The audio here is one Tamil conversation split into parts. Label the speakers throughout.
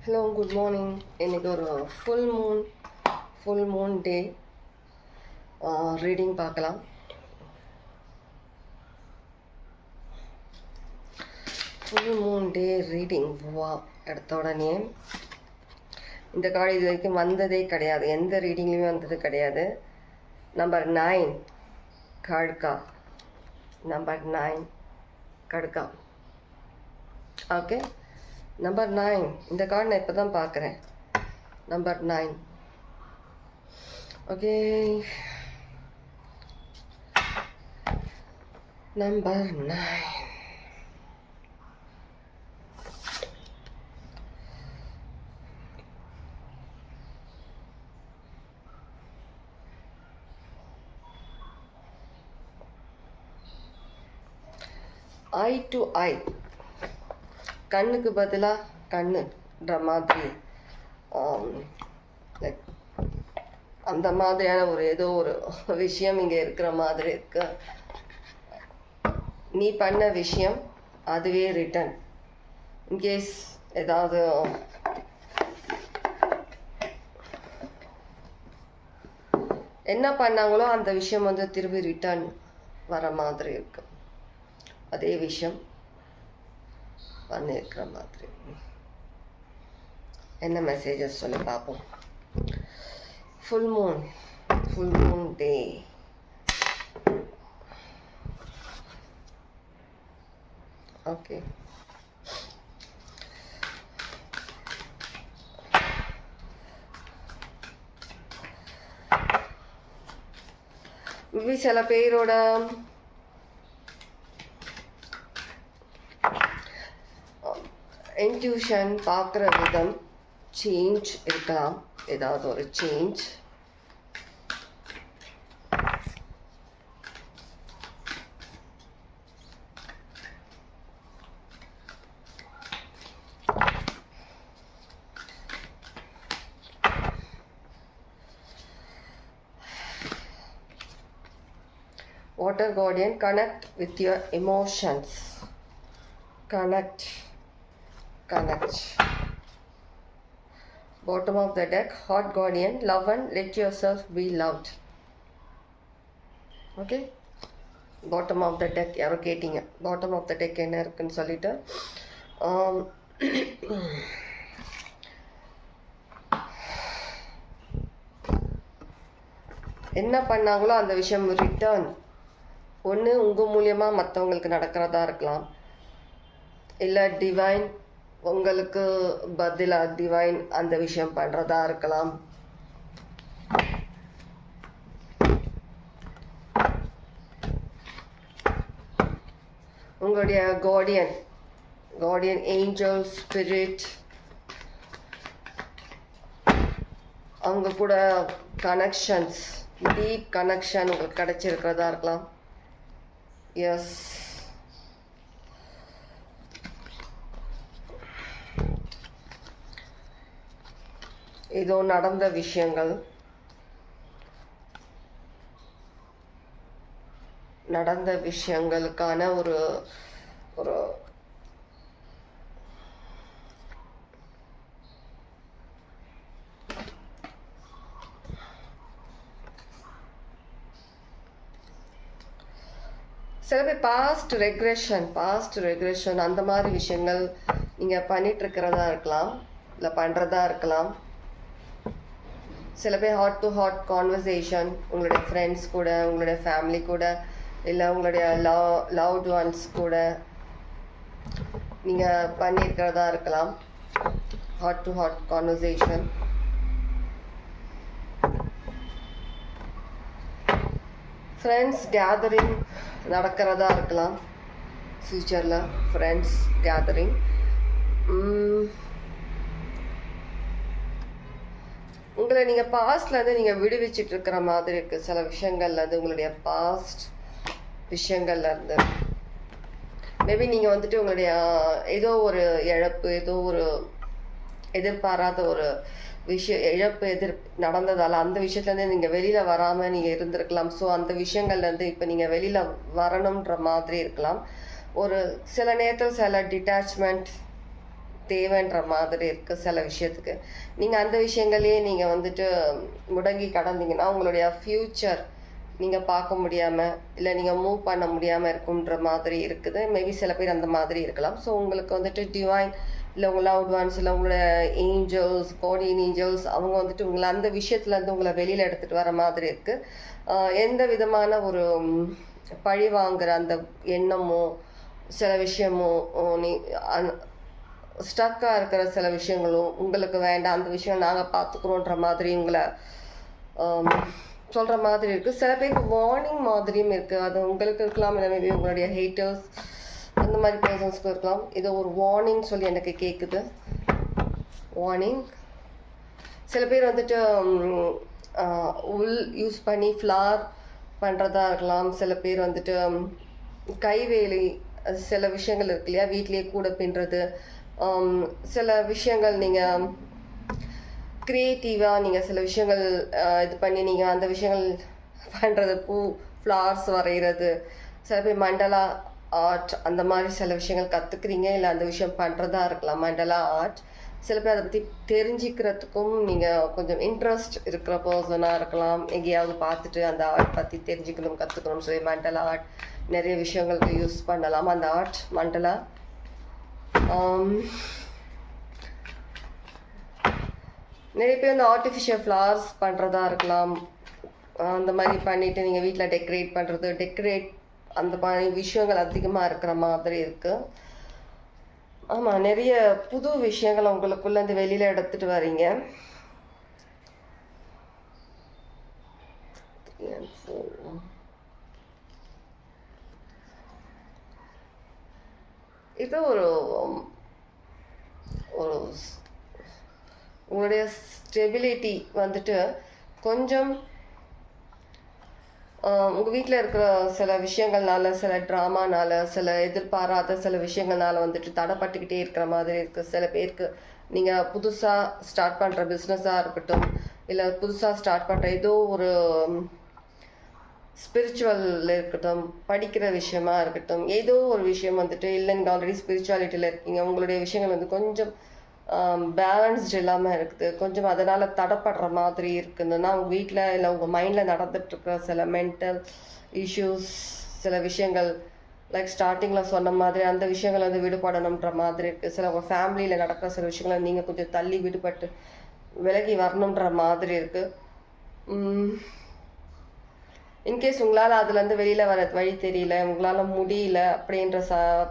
Speaker 1: Hello, good morning. இன்றைக்கி ஒரு ஃபுல் மூன் டே ரீடிங் பார்க்கலாம். ஃபுல் மூன் டே ரீடிங் எடுத்த உடனே இந்த கார்டு இது வரைக்கும் வந்ததே கிடையாது, எந்த ரீடிங்லேயுமே வந்தது கிடையாது. நம்பர் 9 கடுக்கா, நம்பர் 9 கடுக்கா. ஓகே, நம்பர் 9 இந்த கார்டு நான் இப்போ தான் பார்க்குறேன். Number 9. Okay, number 9. Eye to eye, கண்ணுக்கு பதிலாக கண்ணுன்ற மாதிரி, லைக் அந்த மாதிரியான ஏதோ ஒரு விஷயம் இங்கே இருக்கிற மாதிரி இருக்கு. நீ பண்ண விஷயம் அதுவே ரிட்டன். இன்கேஸ் ஏதாவது என்ன பண்ணாங்களோ அந்த விஷயம் திரும்பி ரிட்டர்ன் வர மாதிரி இருக்கு. அதே விஷயம் பண்ணியிருக்கிற மாதிரி. என்ன மெசேஜஸ் சொல்லி பார்ப்போம். Full moon day. ஓகே, சில பேரோட இன்ட்யூஷன் பார்க்குற விதம் சேஞ்ச் இருக்கலாம். ஏதாவது ஒரு change. Water Guardian, connect with your emotions. Connect. Bottom of the deck, Heart Guardian, love and let yourself be loved. Okay, bottom of the deck யாரோ கேட்டீங்க, bottom of the deck என்ன இருக்குன்னு சொல்லிட்டு. என்ன பண்ணாங்களோ அந்த விஷயம் ரிட்டர்ன். ஒன்று உங்கள் மூலியமாக மற்றவங்களுக்கு நடக்கிறதா இருக்கலாம், இல்லை டிவைன் உங்களுக்கு பதிலாக டிவைன் அந்த விஷயம் பண்ணுறதா இருக்கலாம். உங்களுடைய கார்டியன் ஏஞ்சல் ஸ்பிரிட் அவங்க கூட கனெக்ஷன்ஸ், டீப் கனெக்ஷன் உங்களுக்கு கிடைச்சிருக்கிறதா இருக்கலாம். எஸ், ஏதோ நடந்த விஷயங்களுக்கான ஒரு சில பேர் பாஸ்ட் ரெக்ரெஷன் அந்த மாதிரி விஷயங்கள் நீங்கள் பண்ணிட்டு இருக்கிறதா இருக்கலாம், இல்லை பண்ணுறதா இருக்கலாம். சில பேர் ஹார்ட் டு ஹார்ட் கான்வர்சேஷன் உங்களுடைய ஃப்ரெண்ட்ஸ் கூட, உங்களுடைய ஃபேமிலி கூட, இல்லை உங்களுடைய லவ்ட் ஒன்ஸ் கூட நீங்கள் பண்ணியிருக்கிறதா இருக்கலாம். Heart to heart conversation. Friends gathering நடக்கிறதா இருக்கலாம் ஃப்யூச்சரில். Friends gathering. உங்களை நீங்கள் பாஸ்ட்லேருந்து நீங்கள் விடுவிச்சிட்டு இருக்கிற மாதிரி இருக்குது. சில விஷயங்கள்லேருந்து, உங்களுடைய பாஸ்ட் விஷயங்கள்லேருந்து மேபி நீங்கள் உங்களுடைய ஏதோ ஒரு இழப்பு, ஏதோ ஒரு எதிர்பாராத ஒரு இழப்பு நடந்ததால் அந்த விஷயத்துலேருந்து நீங்கள் வெளியில் வராமல் நீங்கள் இருந்திருக்கலாம். ஸோ அந்த விஷயங்கள்லேருந்து இப்போ நீங்கள் வெளியில் வரணுன்ற மாதிரி இருக்கலாம். ஒரு சில நேரத்தில் சில டிட்டாச்மெண்ட் தேவைன்ற மாதிரி இருக்குது சில விஷயத்துக்கு. நீங்கள் அந்த விஷயங்களையே நீங்கள் வந்துட்டு முடங்கி கடந்தீங்கன்னா உங்களுடைய ஃப்யூச்சர் நீங்கள் பார்க்க முடியாமல் இல்லை நீங்கள் மூவ் பண்ண முடியாமல் இருக்குன்ற மாதிரி இருக்குது. மேபி சில பேர் அந்த மாதிரி இருக்கலாம். ஸோ உங்களுக்கு வந்துட்டு டிவைன் இல்லை உங்கள் லவ்ட் ஒன்ஸ் இல்லை உங்களோட ஏஞ்சல்ஸ், கார்டியன் ஏஞ்சல்ஸ் அவங்க வந்துட்டு உங்களை அந்த விஷயத்துலேருந்து உங்களை வெளியில் எடுத்துகிட்டு வர மாதிரி இருக்குது. எந்த விதமான ஒரு பழி வாங்குற அந்த எண்ணமோ சில விஷயமோ நீ ஸ்டக்காக இருக்கிற சில விஷயங்களும் உங்களுக்கு வேண்டாம், அந்த விஷயம் நாங்கள் பார்த்துக்குறோன்ற மாதிரி உங்களை சொல்கிற மாதிரி இருக்குது. சில பேருக்கு வார்னிங் மாதிரியும் இருக்குது. அது உங்களுக்கு இருக்கலாம், இல்லை மேபி உங்களுடைய ஹேட்டர்ஸ் அந்த மாதிரி பர்சன்ஸ்க்கு இருக்கலாம். இது ஒரு வார்னிங் சொல்லி எனக்கு கேட்குது. வார்னிங். சில பேர் வந்துட்டு உள் யூஸ் பண்ணி ஃப்ளார் பண்ணுறதா இருக்கலாம். சில பேர் வந்துட்டு கைவேலி சில விஷயங்கள் இருக்கு இல்லையா, வீட்லேயே கூட பின்னுறது, சில விஷயங்கள் நீங்கள் க்ரியேட்டிவாக நீங்கள் சில விஷயங்கள் இது பண்ணி நீங்கள் அந்த விஷயங்கள் பண்ணுறது, பூ ஃப்ளார்ஸ் வரைகிறது, சில பேர் மண்டலா ஆர்ட் அந்த மாதிரி சில விஷயங்கள் கற்றுக்குறீங்க இல்லை அந்த விஷயம் பண்ணுறதா இருக்கலாம். மண்டலா ஆர்ட் சில பேர் அதை பற்றி தெரிஞ்சுக்கிறதுக்கும் நீங்கள் கொஞ்சம் இன்ட்ரெஸ்ட் இருக்கிற பர்சனாக இருக்கலாம். எங்கேயாவது பார்த்துட்டு அந்த ஆர்ட் பற்றி தெரிஞ்சுக்கணும், கற்றுக்கணும் சொல்லி மண்டலா ஆர்ட் நிறைய விஷயங்களுக்கு யூஸ் பண்ணலாம். அந்த ஆர்ட் மண்டலா நிறைய பேர் இந்த ஆர்டிஃபிஷியல் ஃப்ளவர்ஸ் பண்ணுறதா இருக்கலாம். அந்த மாதிரி பண்ணிவிட்டு நீங்கள் வீட்டில் டெக்கரேட் அந்த மாதிரி விஷயங்கள் அதிகமாக இருக்கிற மாதிரி இருக்குது. ஆமாம், நிறைய புது விஷயங்களை உங்களுக்குள்ளேருந்து வெளியில் எடுத்துகிட்டு வரீங்க. இது ஒரு உங்களுடைய ஸ்டெபிலிட்டி வந்துட்டு கொஞ்சம் உங்கள் வீட்டில் இருக்கிற சில விஷயங்கள்னால, சில ட்ராமானால, சில எதிர்பாராத சில விஷயங்கள்னால வந்துட்டு தடைப்பட்டுக்கிட்டே இருக்கிற மாதிரி இருக்குது. சில பேருக்கு நீங்கள் புதுசாக ஸ்டார்ட் பண்ணுற பிஸ்னஸாக இருக்கட்டும், இல்லை புதுசாக ஸ்டார்ட் பண்ணுற ஏதோ ஒரு ஸ்பிரிச்சுவல் இருக்கட்டும், படிக்கிற விஷயமா இருக்கட்டும், ஏதோ ஒரு விஷயம் வந்துட்டு இல்லை நீங்கள் ஆல்ரெடி ஸ்பிரிச்சுவாலிட்டியில் இருக்கீங்க, உங்களுடைய விஷயங்கள் வந்து கொஞ்சம் பேலன்ஸ்டு இல்லாமல் இருக்குது, கொஞ்சம் அதனால் தடைப்படுற மாதிரி இருக்குதுன்னா உங்கள் வீட்டில் இல்லை உங்கள் மைண்டில் நடந்துகிட்ருக்கிற சில மென்டல் இஷ்யூஸ், சில விஷயங்கள் லைக் ஸ்டார்டிங்கில் சொன்ன மாதிரி அந்த விஷயங்கள் வந்து விடுபடணுன்ற மாதிரி இருக்குது. சில உங்கள் ஃபேமிலியில் நடக்கிற சில விஷயங்களை நீங்கள் கொஞ்சம் தள்ளி விடுபட்டு விலகி வரணுன்ற மாதிரி இருக்குது. இன்கேஸ் உங்களால் அதுலேருந்து வெளியில் வர வழி தெரியல, உங்களால் முடியல அப்படின்ற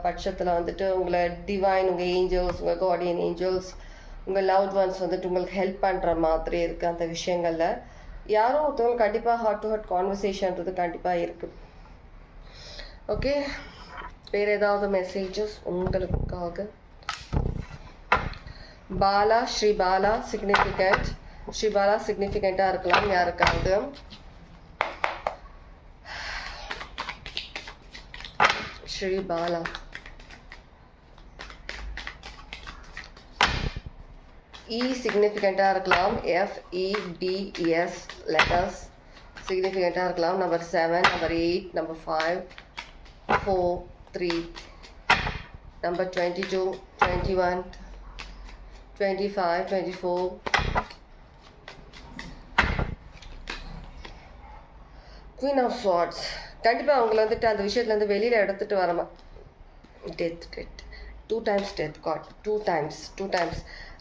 Speaker 1: பட்சத்தில் வந்துட்டு உங்களை டிவைன், உங்கள் ஏஞ்சல்ஸ், உங்கள் கார்டியன் ஏஞ்சல்ஸ், உங்கள் லவ்ட் ஒன்ஸ் வந்துட்டு உங்களுக்கு ஹெல்ப் பண்ணுற மாதிரி இருக்குது. அந்த விஷயங்களில் யாரும் ஒருத்தவங்க கண்டிப்பாக ஹார்ட் டு ஹார்ட் கான்வர்சேஷன்றது கண்டிப்பாக இருக்குது. ஓகே, வேறு ஏதாவது மெசேஜஸ் உங்களுக்காக? பாலா, ஸ்ரீ பாலா சிக்னிஃபிகண்ட். ஸ்ரீ பாலா சிக்னிஃபிகண்ட்டாக இருக்கலாம் யாருக்காவது. Shri Bala. E significant இருக்கலாம். FEBS letters significant இருக்கலாம். Number 7, number 8, number 5, 4, 3, number 22, 21, 25, 24. Queen of Swords. கண்டிப்பாக அவங்கள வந்துட்டு அந்த விஷயத்துலேருந்து வெளியில் எடுத்துகிட்டு வரமா. Death 2 times death card 2 times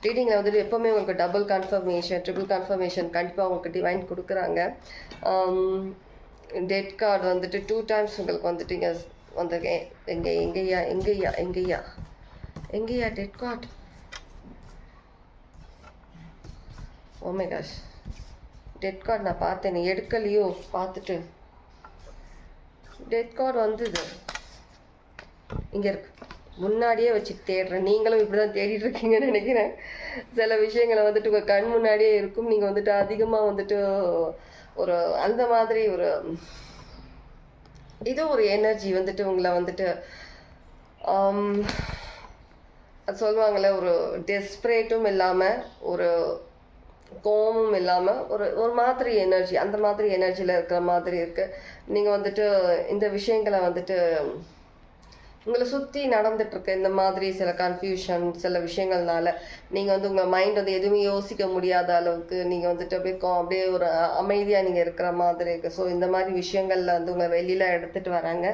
Speaker 1: ரீடிங்கில் வந்துட்டு எப்போவுமே உங்களுக்கு டபுள் கன்ஃபர்மேஷன், ட்ரிபிள் கன்ஃபர்மேஷன் கண்டிப்பாக உங்களுக்கு டிவைன் கொடுக்குறாங்க. டெட் கார்டு வந்துட்டு 2 times உங்களுக்கு வந்துட்டு இங்கே வந்து எங்கேயா dead card. Oh my gosh, dead card நான் பார்த்தேன், எடுக்கலையோ, பார்த்துட்டு டெத் கார்டு வந்தது இங்கே இருக்கு, முன்னாடியே வச்சு தேடுறேன். நீங்களும் இப்படி தான் தேடிட்டு இருக்கீங்கன்னு நினைக்கிறேன். சில விஷயங்களை வந்துட்டு உங்கள் கண் முன்னாடியே இருக்கும், நீங்கள் வந்துட்டு அதிகமாக வந்துட்டு ஒரு அந்த மாதிரி ஒரு இது ஒரு எனர்ஜி வந்துட்டு உங்களை வந்துட்டு அது சொல்லுவாங்கள்ல, ஒரு டெஸ்பரேட்டும் இல்லாமல் ஒரு கோமும் இல்லாமல் ஒரு மாதிரி எனர்ஜி, அந்த மாதிரி எனர்ஜியில் இருக்கிற மாதிரி இருக்குது. நீங்கள் வந்துட்டு இந்த விஷயங்களை வந்துட்டு உங்களை சுற்றி நடந்துட்டுருக்க இந்த மாதிரி சில கன்ஃபியூஷன் சில விஷயங்கள்னால நீங்கள் வந்து உங்கள் மைண்ட் வந்து எதுவுமே யோசிக்க முடியாத அளவுக்கு நீங்கள் வந்துட்டு அப்படியே ஒரு அமைதியாக நீங்கள் இருக்கிற மாதிரி இருக்குது. ஸோ இந்த மாதிரி விஷயங்களில் வந்து உங்களை வெளியில் எடுத்துகிட்டு வராங்க.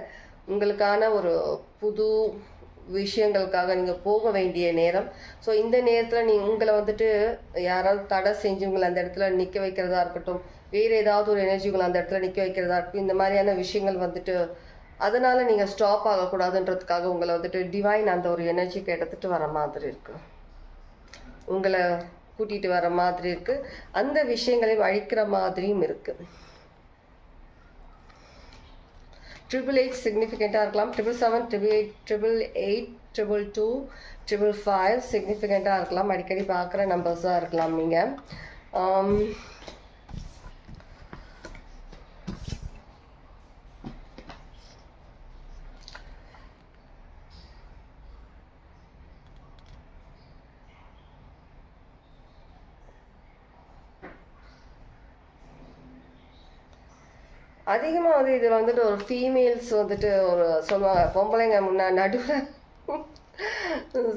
Speaker 1: உங்களுக்கான ஒரு புது விஷயங்களுக்காக நீங்கள் போக வேண்டிய நேரம். ஸோ இந்த நேரத்தில் உங்களை வந்துட்டு யாராவது தடை செஞ்சு உங்களை அந்த இடத்துல நிற்க வைக்கிறதா இருக்கட்டும், வேறு ஏதாவது ஒரு எனர்ஜி உங்களை அந்த இடத்துல நிற்க வைக்கிறதா இருக்கட்டும், இந்த மாதிரியான விஷயங்கள் வந்துட்டு அதனால் நீங்கள் ஸ்டாப் ஆகக்கூடாதுன்றதுக்காக உங்களை வந்துட்டு டிவைன் அந்த ஒரு எனர்ஜிக்கு எடுத்துகிட்டு வர மாதிரி இருக்குது, உங்களை கூட்டிகிட்டு வர மாதிரி இருக்குது, அந்த விஷயங்களையும் அழிக்கிற மாதிரியும் இருக்குது. 888 சிக்னிஃபிகண்ட்டாக இருக்கலாம், 777, 888, 822, 555 சிக்னிஃபிகண்ட்டாக இருக்கலாம். அடிக்கடி பார்க்குற நம்பர்ஸாக இருக்கலாம். நீங்கள் அதிகமாக வந்து இதில் வந்துட்டு ஒரு ஃபீமேல்ஸ் வந்துட்டு ஒரு சொல்லுவாங்க, பொம்பளைங்க நடுவில்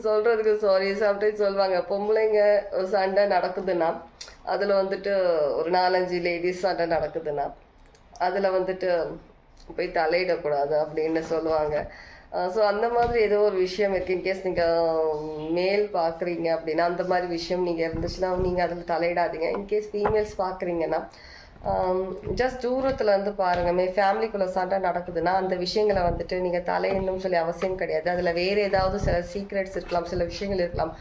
Speaker 1: சொல்கிறதுக்கு சாரி சம்டைம்ஸ் சொல்லுவாங்க, பொம்பளைங்க சண்டை நடக்குதுன்னா அதில் வந்துட்டு ஒரு 4-5 லேடிஸ் சண்டை நடக்குதுன்னா அதில் வந்துட்டு போய் தலையிடக்கூடாது அப்படின்னு சொல்லுவாங்க. ஸோ அந்த மாதிரி ஏதோ ஒரு விஷயம் இருக்குது. இன்கேஸ் நீங்கள் மேல் பார்க்குறீங்க அப்படின்னா அந்த மாதிரி விஷயம் நீங்கள் இருந்துச்சுன்னா நீங்கள் அதில் தலையிடாதீங்க. இன்கேஸ் ஃபீமேல்ஸ் பார்க்குறீங்கன்னா ஜஸ்ட் தூரத்தில் வந்து பாருங்கள். ஃபேமிலிக்குள்ளே சண்டை நடக்குதுன்னா அந்த விஷயங்களை வந்துட்டு நீங்கள் தலையிடணும்னு சொல்லி அவசியம் கிடையாது. அதில் வேறு ஏதாவது சில சீக்ரெட்ஸ் இருக்கலாம், சில விஷயங்கள் இருக்கலாம்,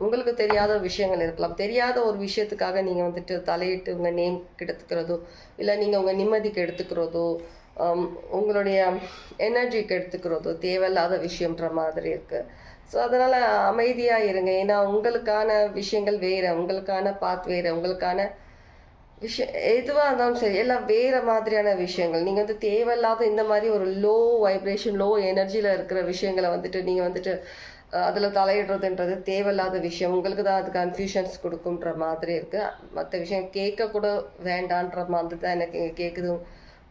Speaker 1: உங்களுக்கு தெரியாத விஷயங்கள் இருக்கலாம். தெரியாத ஒரு விஷயத்துக்காக நீங்கள் வந்துட்டு தலையிட்டு உங்கள் நேம் கெடுத்துக்கிறதோ இல்லை நீங்கள் உங்கள் நிம்மதிக்கு எடுத்துக்கிறதோ உங்களுடைய எனர்ஜிக்கு எடுத்துக்கிறதோ தேவையில்லாத விஷயம்ன்ற மாதிரி இருக்குது. ஸோ அதனால் அமைதியாக இருங்க. ஏன்னா உங்களுக்கான விஷயங்கள் வேறு, உங்களுக்கான பாத் வேறு, உங்களுக்கான விஷயம் எதுவாக இருந்தாலும் சரி எல்லாம் வேறு மாதிரியான விஷயங்கள். நீங்கள் வந்து தேவையில்லாத இந்த மாதிரி ஒரு லோ வைப்ரேஷன் லோ எனர்ஜியில் இருக்கிற விஷயங்களை வந்துட்டு நீங்கள் வந்துட்டு அதில் தலையிடுறதுன்றது தேவையில்லாத விஷயம். உங்களுக்கு தான் அது கன்ஃபியூஷன்ஸ் கொடுக்குன்ற மாதிரி இருக்குது. மற்ற விஷயம் கேட்கக்கூட வேண்டான்ற மாதிரி தான் எனக்கு கேட்குது.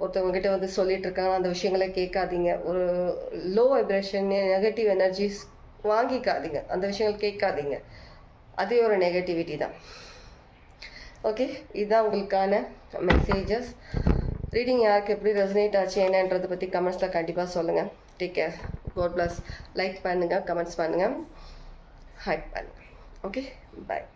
Speaker 1: ஒருத்தவங்ககிட்ட வந்து சொல்லிட்டு இருக்காங்க, அந்த விஷயங்களை கேட்காதீங்க. ஒரு லோ வைப்ரேஷன் நெகட்டிவ் எனர்ஜிஸ் வாங்கிக்காதீங்க, அந்த விஷயங்கள் கேட்காதீங்க. அதே ஒரு நெகட்டிவிட்டி தான். ஓகே, இதுதான் உங்களுக்கான மெசேஜஸ். ரீடிங் யாருக்கு எப்படி ரெசனேட் ஆச்சு என்னன்றதை பற்றி கமெண்ட்ஸில் கண்டிப்பாக சொல்லுங்கள். Take care, God bless. Like பண்ணுங்கள், கமெண்ட்ஸ் பண்ணுங்கள், ஹைப் பண்ணுங்கள். ஓகே, பாய்.